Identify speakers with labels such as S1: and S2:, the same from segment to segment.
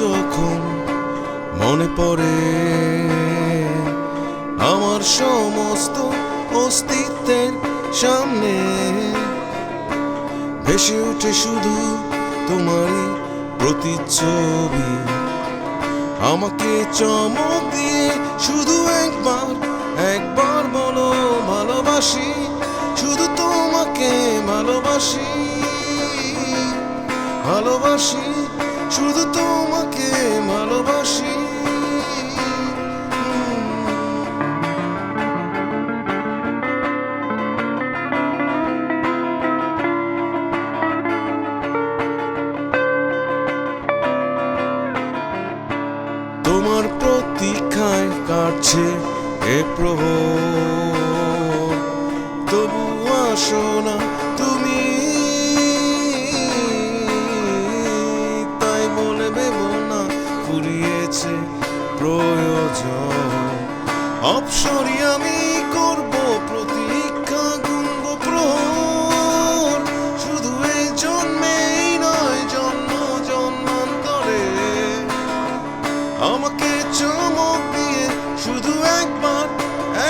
S1: যখন মনে পড়ে আমার সমস্ত অস্তিত্বের সামনে ভেসে ওঠে শুধু তোমারই প্রতিচ্ছবি। আমাকে চমক দিয়ে শুধু একবার বলো ভালোবাসি, শুধু তোমাকে ভালোবাসি, ভালোবাসি, শুধু তোমাকে ভালোবাসি। তোমার প্রতীক্ষায় কাটছে এ প্রহর, তবু আসো না তুমি, তাই বলে ভেবো না ফুরিয়েছে প্রয়োজন। অবসরই আমি করব প্রতীক্ষা, গুনব প্রহর, শুধু এই জন্মেই নয় জন্ম জন্মান্তরে। আমাকে চমক দিয়ে শুধু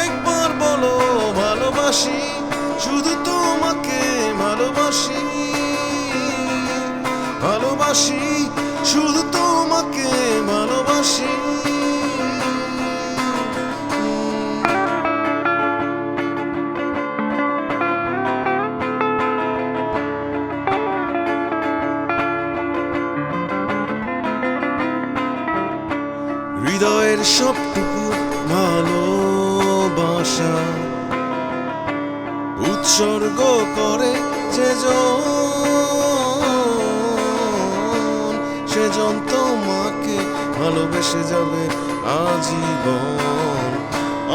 S1: একবার বলো ভালোবাসি, শুধু তোমাকে ভালোবাসি, ভালোবাসি, শুধু তোমাকে ভালোবাসি। হৃদয়ের সবটুকু ভালোবাসা উৎসর্গ করে সেজন তোমাকে ভালোবেসে যাবে আজীবন।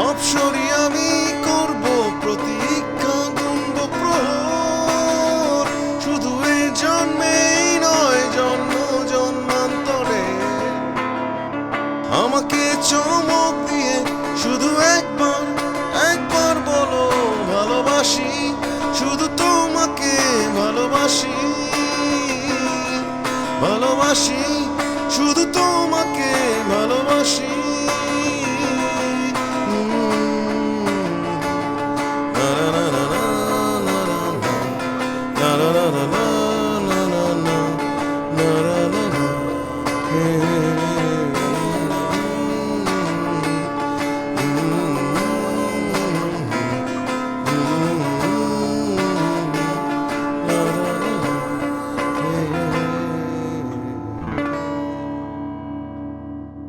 S1: অবসরই আমি করব প্রতীক্ষা, গুনব প্রহর, শুধু এই জন্মেই নয় জন্ম জন্মান্তরে। আমাকে চমক দিয়ে শুধু একবার বলো ভালোবাসি, শুধু তোমাকে ভালোবাসি, ভালোবাসি, শুধু তোমাকে